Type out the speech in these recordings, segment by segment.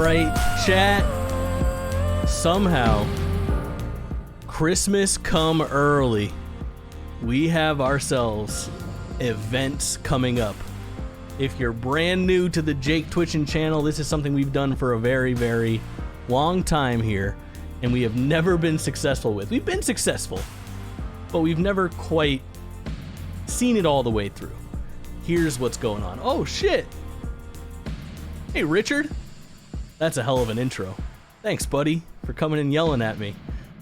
right, chat. Somehow, Christmas come early. We have ourselves events coming up. If you're brand new to the Jake Twitchin channel, this is something we've done for a very, very long time here, and we have never been successful with. We've been successful, but we've never quite seen it all the way through. Here's what's going on. Oh, shit. Hey, Richard. That's a hell of an intro. Thanks, buddy, for coming and yelling at me.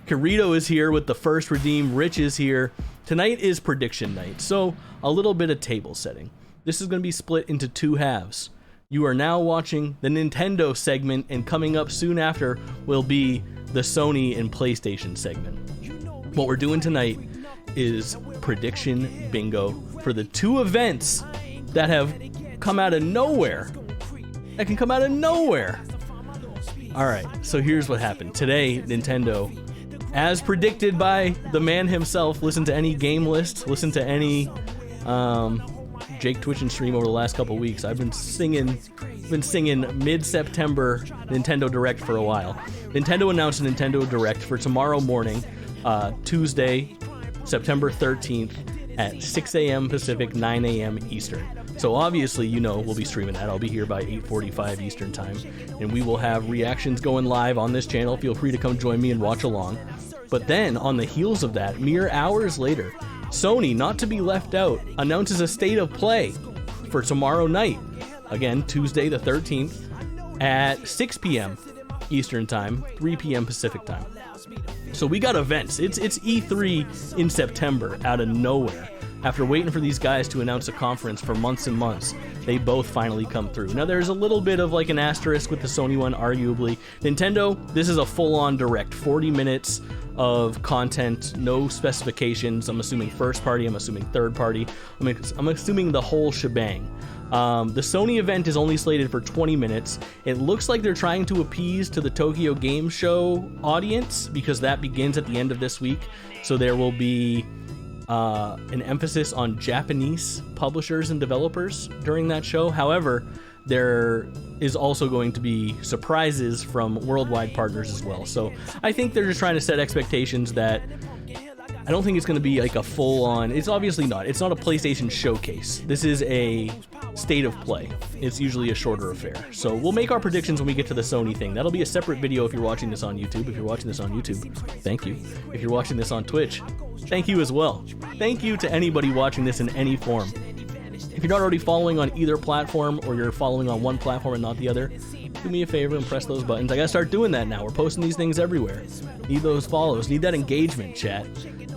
Kirito is here with the first redeem. Rich is here. Tonight is prediction night, so a little bit of table setting. This is going to be split into two halves. You are now watching the Nintendo segment, and coming up soon after will be the Sony and PlayStation segment. What we're doing tonight is prediction bingo for the two events that have come out of nowhere. That can come out of nowhere. All right, so here's what happened. Today, Nintendo, as predicted by the man himself, listen to any game list, listen to any Jake Twitchin stream over the last couple weeks. I've been singing mid-September Nintendo Direct for a while. Nintendo announced a Nintendo Direct for tomorrow morning, Tuesday, September 13th at 6 a.m. Pacific, 9 a.m. Eastern. So obviously, you know, we'll be streaming that. I'll be here by 8:45 Eastern time, and we will have reactions going live on this channel. Feel free to come join me and watch along. But then, on the heels of that, mere hours later, Sony, not to be left out, announces a state of play for tomorrow night. Again, Tuesday the 13th at 6 p.m. Eastern time, 3 p.m. Pacific time. So we got events. It's E3 in September out of nowhere. After waiting for these guys to announce a conference for months and months, they both finally come through. Now there's a little bit of like an asterisk with the Sony one, arguably. Nintendo, this is a full-on direct, 40 minutes of content, no specifications. I'm assuming first party, I'm assuming third party. I'm assuming the whole shebang. The Sony event is only slated for 20 minutes. It looks like they're trying to appease to the Tokyo Game Show audience because that begins at the end of this week. So there will be an emphasis on Japanese publishers and developers during that show. However, there is also going to be surprises from worldwide partners as well. So I think they're just trying to set expectations that I don't think it's going to be like a full-on... It's obviously not. It's not a PlayStation showcase. This is a state of play. It's usually a shorter affair. So we'll make our predictions when we get to the Sony thing. That'll be a separate video if you're watching this on YouTube. If you're watching this on YouTube, thank you. If you're watching this on Twitch, thank you as well. Thank you to anybody watching this in any form. If you're not already following on either platform, or you're following on one platform and not the other, do me a favor and press those buttons. I gotta start doing that now. We're posting these things everywhere. Need those follows. Need that engagement, chat.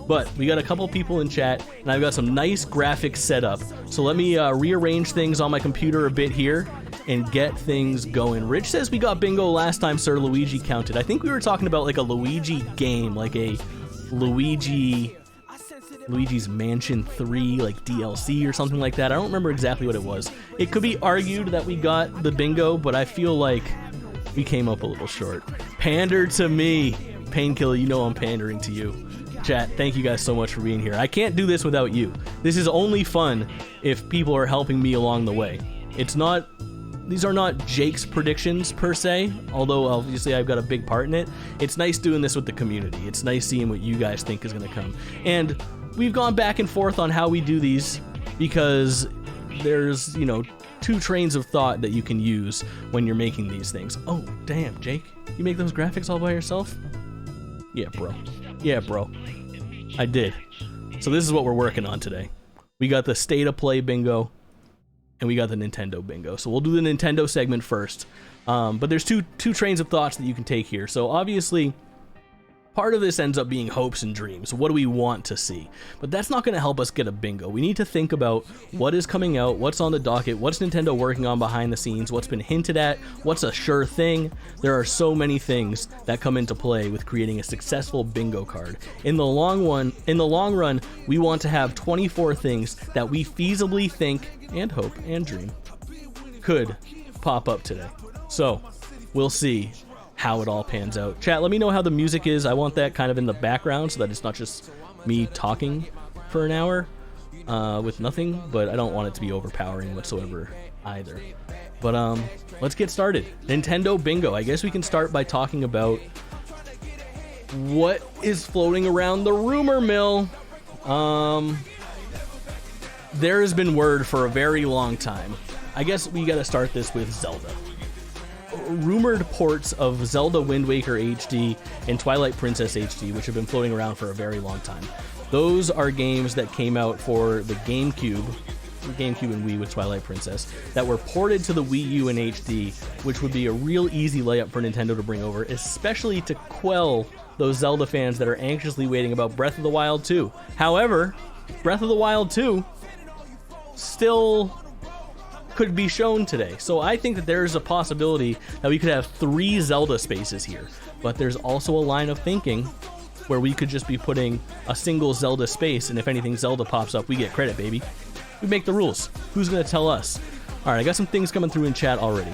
But we got a couple people in chat, and I've got some nice graphics set up. So let me rearrange things on my computer a bit here and get things going. Rich says we got bingo last time Sir Luigi counted. I think we were talking about like a Luigi game, like a Luigi's Mansion 3 like DLC or something like that. I don't remember exactly what it was. It could be argued that we got the bingo, but I feel like we came up a little short. Pander to me. Painkiller, you know I'm pandering to you. Chat, thank you guys so much for being here. I can't do this without you. This is only fun if people are helping me along the way. These are not Jake's predictions per se, although obviously I've got a big part in it. It's nice doing this with the community. It's nice seeing what you guys think is going to come. And we've gone back and forth on how we do these because there's, you know, two trains of thought that you can use when you're making these things. Oh, damn, Jake, you make those graphics all by yourself? Yeah, bro. Yeah, bro. I did. So this is what we're working on today. We got the State of Play bingo, and we got the Nintendo bingo. So we'll do the Nintendo segment first. But there's two trains of thoughts that you can take here. So obviously, part of this ends up being hopes and dreams. What do we want to see? But that's not going to help us get a bingo. We need to think about what is coming out, what's on the docket, what's Nintendo working on behind the scenes, what's been hinted at, what's a sure thing. There are so many things that come into play with creating a successful bingo card. In the long run, we want to have 24 things that we feasibly think and hope and dream could pop up today. So we'll see how it all pans out. Chat, let me know how the music is. I want that kind of in the background so that it's not just me talking for an hour with nothing, but I don't want it to be overpowering whatsoever either. But let's get started. Nintendo Bingo. I guess we can start by talking about what is floating around the rumor mill. There has been word for a very long time. I guess we got to start this with Zelda. Rumored ports of Zelda Wind Waker HD and Twilight Princess HD, which have been floating around for a very long time. Those are games that came out for the GameCube and Wii with Twilight Princess that were ported to the Wii U in HD, which would be a real easy layup for Nintendo to bring over, especially to quell those Zelda fans that are anxiously waiting about Breath of the Wild 2. However, Breath of the Wild 2 still could be shown today. So I think that there's a possibility that we could have 3 Zelda spaces here. But there's also a line of thinking where we could just be putting a single Zelda space, and if anything Zelda pops up, we get credit, baby. We make the rules. Who's gonna tell us? All right, I got some things coming through in chat already.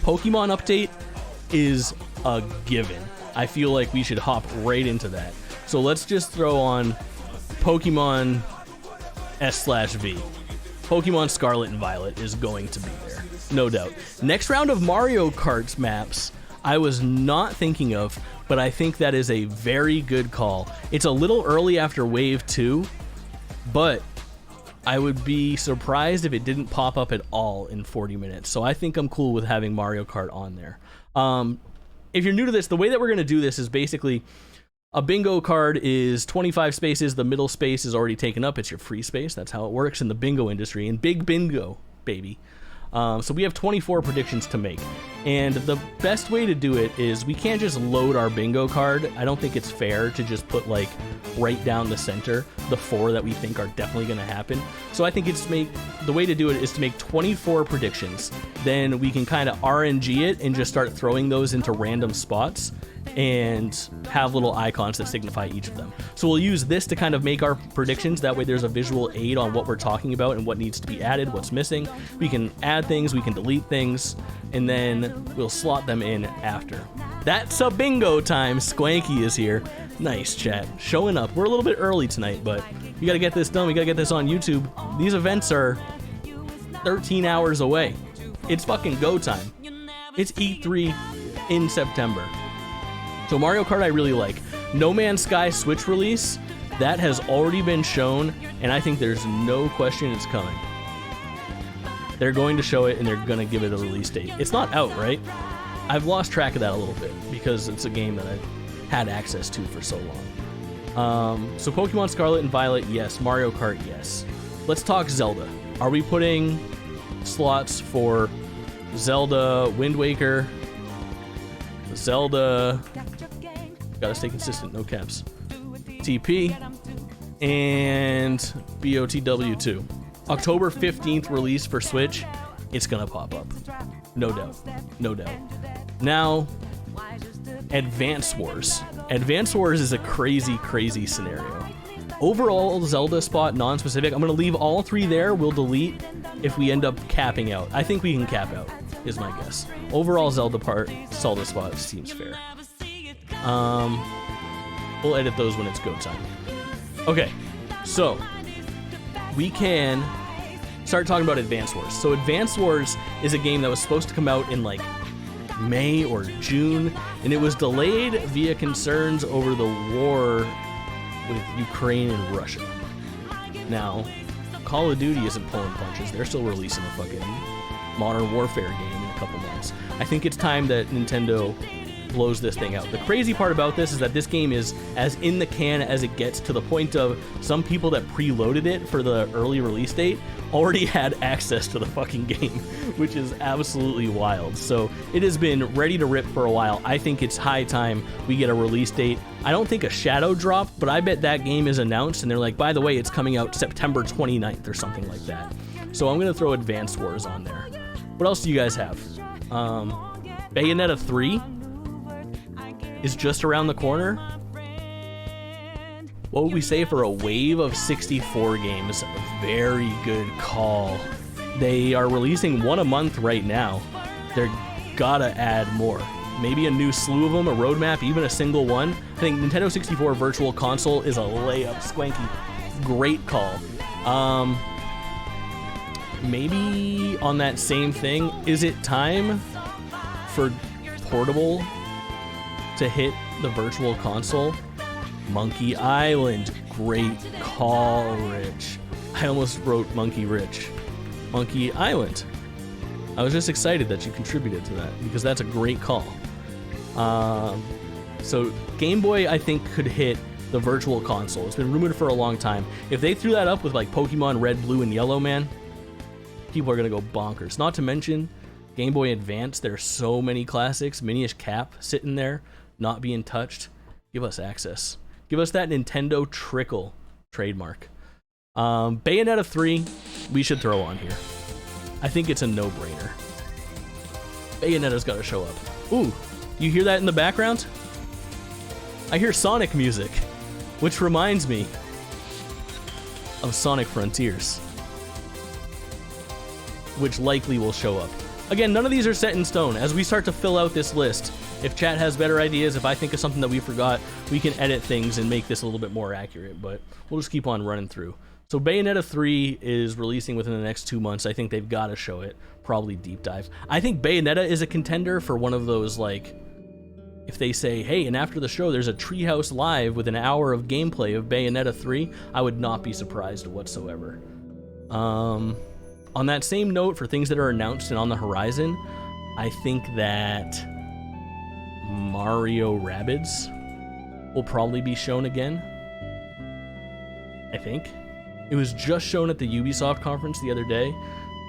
Pokemon update is a given. I feel like we should hop right into that. So let's just throw on Pokemon S/V. Pokemon Scarlet and Violet is going to be there, no doubt. Next round of Mario Kart maps, I was not thinking of, but I think that is a very good call. It's a little early after Wave 2, but I would be surprised if it didn't pop up at all in 40 minutes. So I think I'm cool with having Mario Kart on there. If you're new to this, the way that we're going to do this is basically a bingo card is 25 spaces. The middle space is already taken up. It's your free space. That's how it works in the bingo industry. And big bingo, baby. So we have 24 predictions to make. And the best way to do it is we can't just load our bingo card. I don't think it's fair to just put like right down the center the 4 that we think are definitely going to happen. So I think the way to do it is to make 24 predictions. Then we can kind of RNG it and just start throwing those into random spots and have little icons that signify each of them. So we'll use this to kind of make our predictions. That way there's a visual aid on what we're talking about and what needs to be added, what's missing. We can add things, we can delete things, and then we'll slot them in after. That's a bingo time. Squanky is here. Nice, chat. Showing up. We're a little bit early tonight, but we got to get this done. We got to get this on YouTube. These events are 13 hours away. It's fucking go time. It's E3 in September. So Mario Kart I really like. No Man's Sky Switch release, that has already been shown, and I think there's no question it's coming. They're going to show it, and they're going to give it a release date. It's not out, right? I've lost track of that a little bit, because it's a game that I've had access to for so long. So Pokemon Scarlet and Violet, yes. Mario Kart, yes. Let's talk Zelda. Are we putting slots for Zelda Wind Waker, Zelda, gotta stay consistent, no caps, TP, and BOTW2. October 15th release for Switch, it's gonna pop up. No doubt. No doubt. Now, Advance Wars. Advance Wars is a crazy, crazy scenario. Overall Zelda spot, non-specific. I'm gonna leave all 3 there. We'll delete if we end up capping out. I think we can cap out, is my guess. Overall Zelda spot seems fair. We'll edit those when it's go time. Okay, so we can start talking about Advance Wars. So Advance Wars is a game that was supposed to come out in like May or June, and it was delayed via concerns over the war with Ukraine and Russia. Now, Call of Duty isn't pulling punches. They're still releasing a fucking Modern Warfare game in a couple months. I think it's time that Nintendo blows this thing out. The crazy part about this is that this game is as in the can as it gets, to the point of some people that preloaded it for the early release date already had access to the fucking game, which is absolutely wild. So it has been ready to rip for a while. I think it's high time we get a release date. I don't think a shadow drop, but I bet that game is announced and they're like, by the way, it's coming out September 29th or something like that. So I'm gonna throw Advance Wars on there. What else do you guys have? Bayonetta 3 is just around the corner. What would we say for a wave of 64 games? Very good call. They are releasing one a month right now. They're gotta add more. Maybe a new slew of them, a roadmap, even a single one. I think Nintendo 64 Virtual Console is a layup. Squanky, great call. maybe on that same thing, is it time for portable to hit the Virtual Console? Monkey Island, great call, Rich. I almost wrote Monkey Rich. Monkey Island. I was just excited that you contributed to that because that's a great call. So Game Boy, I think, could hit the Virtual Console. It's been rumored for a long time. If they threw that up with like Pokemon Red, Blue, and Yellow, man, people are gonna go bonkers. Not to mention Game Boy Advance. There's so many classics. Minish Cap sitting there, not being touched. Give us access. Give us that Nintendo Trickle trademark. Bayonetta 3, we should throw on here. I think it's a no-brainer. Bayonetta's got to show up. Ooh, you hear that in the background? I hear Sonic music, which reminds me of Sonic Frontiers, which likely will show up. Again, none of these are set in stone. As we start to fill out this list, if chat has better ideas, if I think of something that we forgot, we can edit things and make this a little bit more accurate, but we'll just keep on running through. So Bayonetta 3 is releasing within the next 2 months. I think they've got to show it. Probably deep dive. I think Bayonetta is a contender for one of those, like, if they say, hey, and after the show there's a Treehouse Live with an hour of gameplay of Bayonetta 3, I would not be surprised whatsoever. On that same note, for things that are announced and on the horizon, I think that Mario Rabbids will probably be shown again. I think. It was just shown at the Ubisoft conference the other day,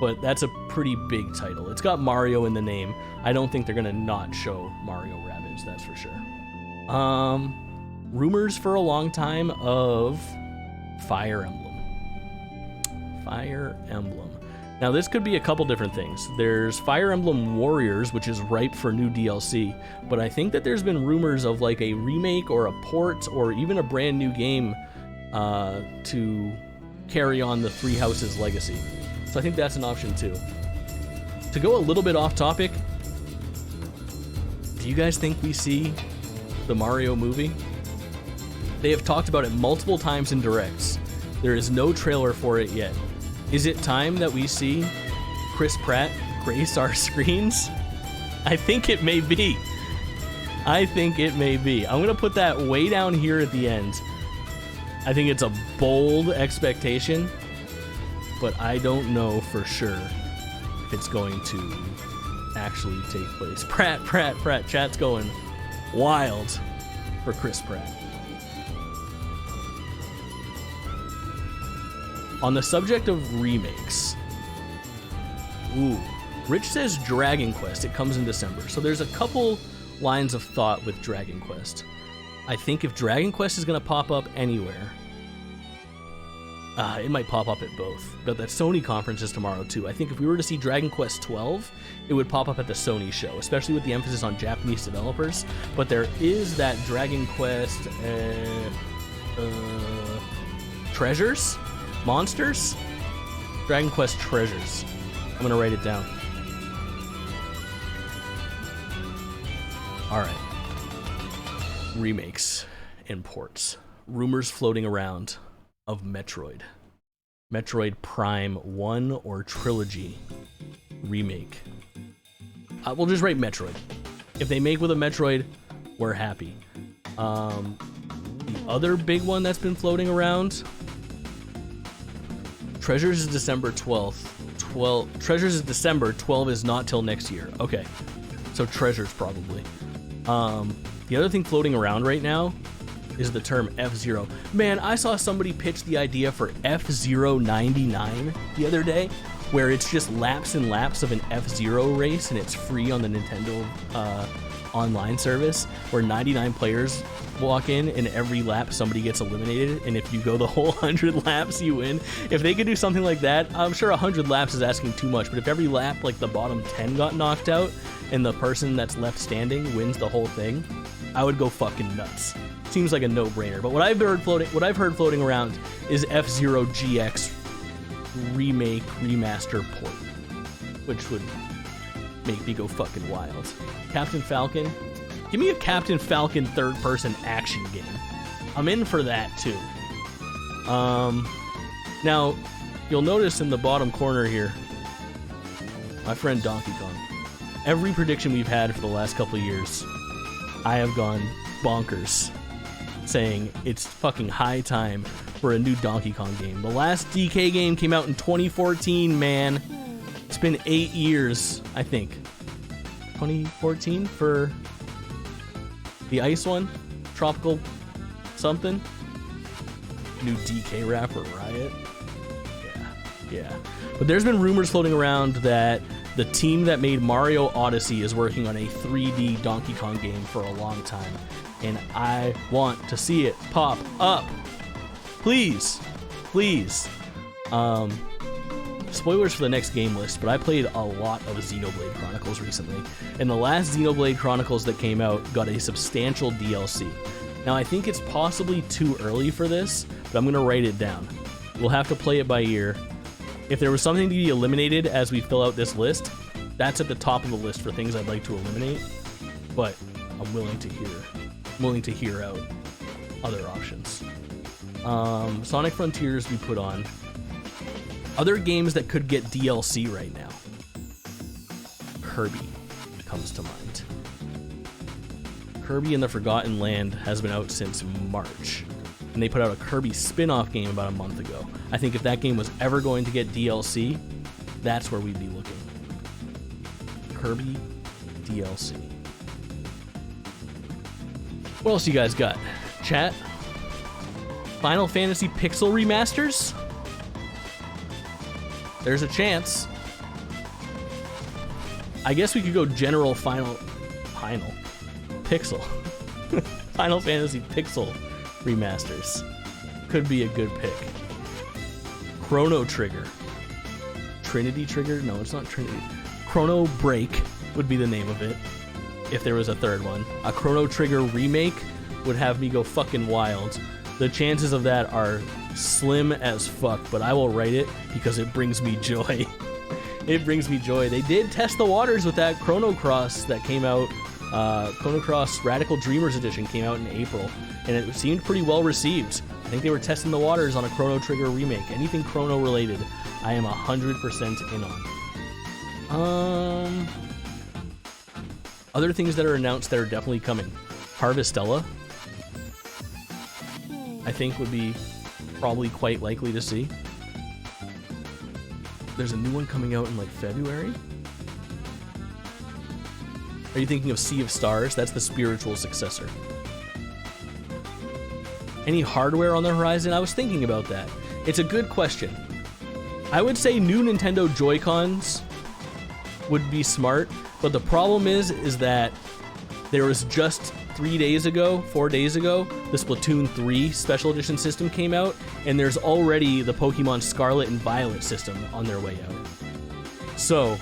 but that's a pretty big title. It's got Mario in the name. I don't think they're going to not show Mario Rabbids, that's for sure. Rumors for a long time of Fire Emblem. Fire Emblem. Now, this could be a couple different things. There's Fire Emblem Warriors, which is ripe for new DLC, but I think that there's been rumors of like a remake or a port or even a brand new game to carry on the Three Houses legacy. So I think that's an option too. To go a little bit off topic, do you guys think we see the Mario movie? They have talked about it multiple times in directs. There is no trailer for it yet. Is it time that we see Chris Pratt grace our screens? I think it may be. I think it may be. I'm going to put that way down here at the end. I think it's a bold expectation, but I don't know for sure if it's going to actually take place. Pratt. Chat's going wild for Chris Pratt. On the subject of remakes, Rich says Dragon Quest. It comes in December. So there's a couple lines of thought with Dragon Quest. I think if Dragon Quest is going to pop up anywhere, it might pop up at both. But that Sony conference is tomorrow too. I think if we were to see Dragon Quest 12, it would pop up at the Sony show, especially with the emphasis on Japanese developers. But there is that Dragon Quest Treasures? Monsters? Dragon Quest Treasures. I'm going to write it down. Alright. Remakes and ports. Rumors floating around of Metroid. Metroid Prime 1 or Trilogy remake. We'll just write Metroid. If they make with a Metroid, we're happy. The other big one that's been floating around, Treasures is December 12th. 12 Treasures is December, 12 is not till next year. Okay. So Treasures probably. The other thing floating around right now is the term F-Zero. Man, I saw somebody pitch the idea for F-Zero 99 the other day, where it's just laps and laps of an F-Zero race, and it's free on the Nintendo online service, where 99 players walk in, and every lap somebody gets eliminated, and if you go the whole 100 laps, you win. If they could do something like that, I'm sure 100 laps is asking too much, but if every lap, like the bottom 10 got knocked out, and the person that's left standing wins the whole thing, I would go fucking nuts. Seems like a no-brainer. But what I've heard floating around is F-Zero GX remake, remaster port, which would make me go fucking wild. Captain Falcon, give me a Captain Falcon third-person action game. I'm in for that too. Now, you'll notice in the bottom corner here, my friend Donkey Kong. Every prediction we've had for the last couple of years, I have gone bonkers, saying it's fucking high time for a new Donkey Kong game. The last DK game came out in 2014, man. It's been 8 years, I think. 2014 for the ice one? Tropical something? New DK rapper, Riot? Yeah. But there's been rumors floating around that the team that made Mario Odyssey is working on a 3D Donkey Kong game for a long time. And I want to see it pop up. Please. Spoilers for the next game list, but I played a lot of Xenoblade Chronicles recently. And the last Xenoblade Chronicles that came out got a substantial DLC. Now, I think it's possibly too early for this, but I'm going to write it down. We'll have to play it by ear. If there was something to be eliminated as we fill out this list, that's at the top of the list for things I'd like to eliminate. But I'm willing to hear out other options. Sonic Frontiers we put on. Other games that could get DLC right now. Kirby comes to mind. Kirby and the Forgotten Land has been out since March, and they put out a Kirby spin-off game about a month ago. I think if that game was ever going to get DLC, that's where we'd be looking. Kirby DLC. What else you guys got? Chat? Final Fantasy Pixel remasters? There's a chance. I guess we could go general Final Pixel. Final Fantasy Pixel remasters. Could be a good pick. Chrono Trigger. Trinity Trigger? No, it's not Trinity. Chrono Break would be the name of it, if there was a third one. A Chrono Trigger remake would have me go fucking wild. The chances of that are slim as fuck, but I will write it because it brings me joy. It brings me joy. They did test the waters with that Chrono Cross that came out. Chrono Cross Radical Dreamers Edition came out in April, and it seemed pretty well received. I think they were testing the waters on a Chrono Trigger remake. Anything Chrono related, I am 100% in on. Other things that are announced that are definitely coming. Harvestella, I think would be probably quite likely to see. There's a new one coming out in like February. Are you thinking of Sea of Stars? That's the spiritual successor. Any hardware on the horizon? I was thinking about that. It's a good question. I would say new Nintendo Joy-Cons would be smart, but the problem is that there was just 4 days ago, the Splatoon 3 Special Edition system came out, and there's already the Pokemon Scarlet and Violet system on their way out. So,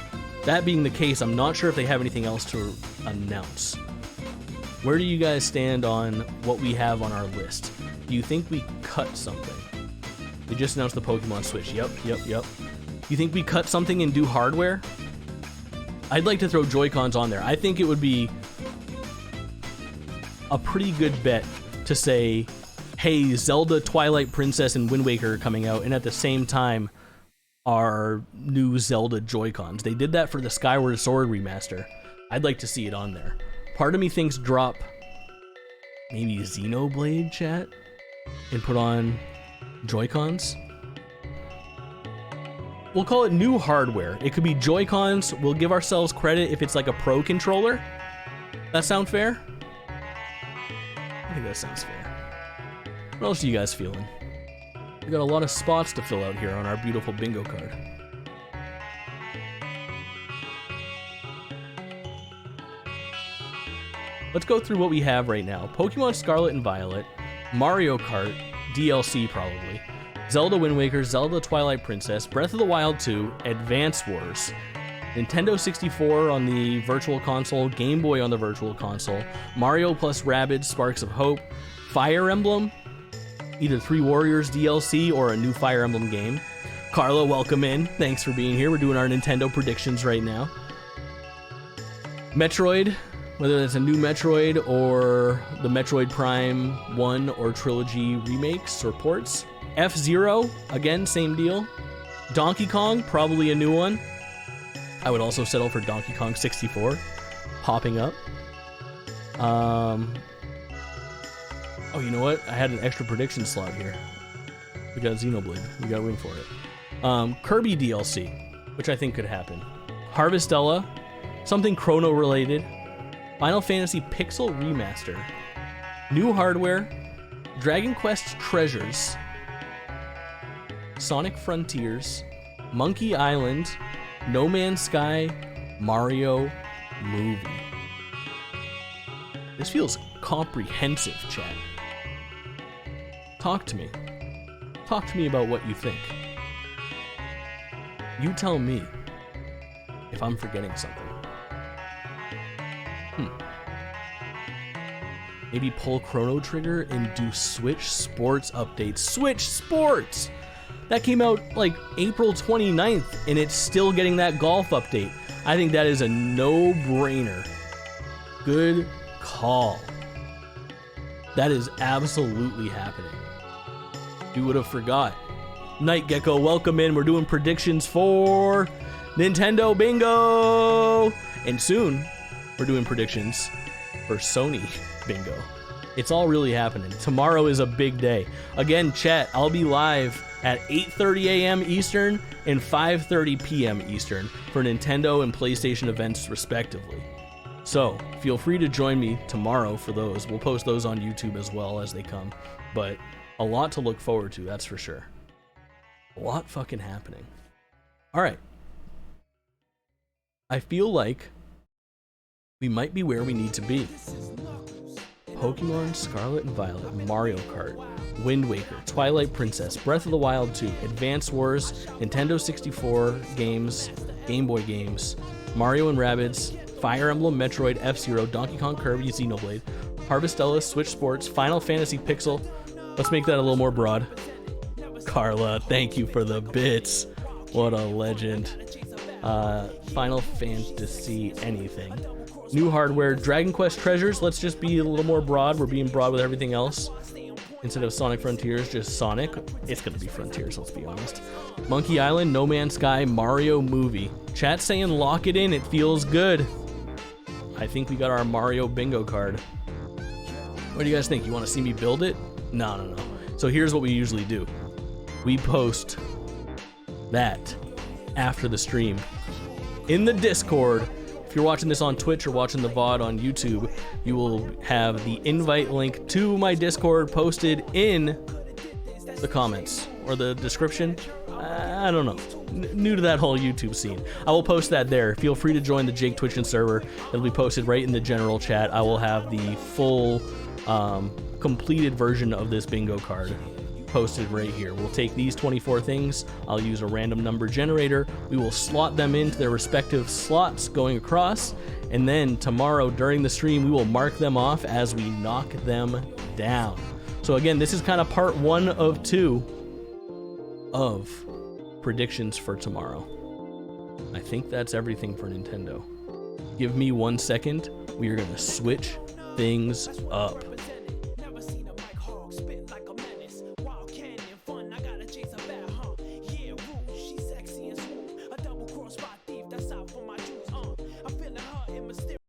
that being the case, I'm not sure if they have anything else to announce. Where do you guys stand on what we have on our list? Do you think we cut something? We just announced the Pokemon Switch. Yep. You think we cut something and do hardware? I'd like to throw Joy-Cons on there. I think it would be a pretty good bet to say, hey, Zelda, Twilight Princess, and Wind Waker are coming out, and at the same time are new Zelda Joy-Cons. They did that for the Skyward Sword remaster. I'd like to see it on there. Part of me thinks drop maybe Xenoblade, chat, and put on Joy-Cons. We'll call it new hardware. It could be Joy-Cons. We'll give ourselves credit if it's like a Pro controller. That sound fair? I think that sounds fair. What else are you guys feeling? We got a lot of spots to fill out here on our beautiful bingo card. Let's go through what we have right now. Pokemon Scarlet and Violet, Mario Kart, DLC probably, Zelda Wind Waker, Zelda Twilight Princess, Breath of the Wild 2, Advance Wars, Nintendo 64 on the Virtual Console, Game Boy on the Virtual Console, Mario plus Rabbids Sparks of Hope, Fire Emblem, either Three Warriors DLC or a new Fire Emblem game. Carla, welcome in. Thanks for being here. We're doing our Nintendo predictions right now. Metroid, whether it's a new Metroid or the Metroid Prime 1 or Trilogy remakes or ports. F-Zero, again, same deal. Donkey Kong, probably a new one. I would also settle for Donkey Kong 64 popping up. Oh, you know what? I had an extra prediction slot here. We got Xenoblade. We got room for it. Kirby DLC, which I think could happen. Harvestella, something Chrono related. Final Fantasy Pixel Remaster. New hardware. Dragon Quest Treasures. Sonic Frontiers. Monkey Island. No Man's Sky. Mario Movie. This feels comprehensive, chat. Talk to me. Talk to me about what you think. You tell me if I'm forgetting something. Maybe pull Chrono Trigger and do Switch Sports updates. Switch Sports! That came out like April 29th, and it's still getting that golf update. I think that is a no-brainer. Good call. That is absolutely happening. You would have forgot. Night Gecko, welcome in. We're doing predictions for Nintendo Bingo! And soon, we're doing predictions for Sony Bingo. It's all really happening. Tomorrow is a big day. Again, chat, I'll be live at 8:30 a.m. Eastern and 5:30 p.m. Eastern for Nintendo and PlayStation events respectively. So, feel free to join me tomorrow for those. We'll post those on YouTube as well as they come. But a lot to look forward to, that's for sure. A lot fucking happening. Alright. I feel like we might be where we need to be. Pokemon Scarlet and Violet, Mario Kart, Wind Waker, Twilight Princess, Breath of the Wild 2, Advance Wars, Nintendo 64 games, Game Boy games, Mario and Rabbids, Fire Emblem, Metroid, F-Zero, Donkey Kong, Kirby, Xenoblade, Harvestella, Switch Sports, Final Fantasy Pixel. Let's make that a little more broad. Carla, thank you for the bits. What a legend. Final Fantasy anything. New hardware, Dragon Quest Treasures. Let's just be a little more broad. We're being broad with everything else. Instead of Sonic Frontiers, just Sonic. It's gonna be Frontiers, let's be honest. Monkey Island, No Man's Sky, Mario Movie. Chat saying lock it in, it feels good. I think we got our Mario bingo card. What do you guys think? You wanna see me build it? No. So here's what we usually do. We post that after the stream in the Discord. If you're watching this on Twitch or watching the VOD on YouTube, you will have the invite link to my Discord posted in the comments or the description. I don't know. New to that whole YouTube scene. I will post that there. Feel free to join the Jake Twitch and server. It'll be posted right in the general chat. I will have the full completed version of this bingo card posted right here. We'll take these 24 things. I'll use a random number generator. We will slot them into their respective slots going across. And then tomorrow during the stream, we will mark them off as we knock them down. So again, this is kind of part 1 of 2 of predictions for tomorrow. I think that's everything for Nintendo. Give me 1 second. We are going to switch things up.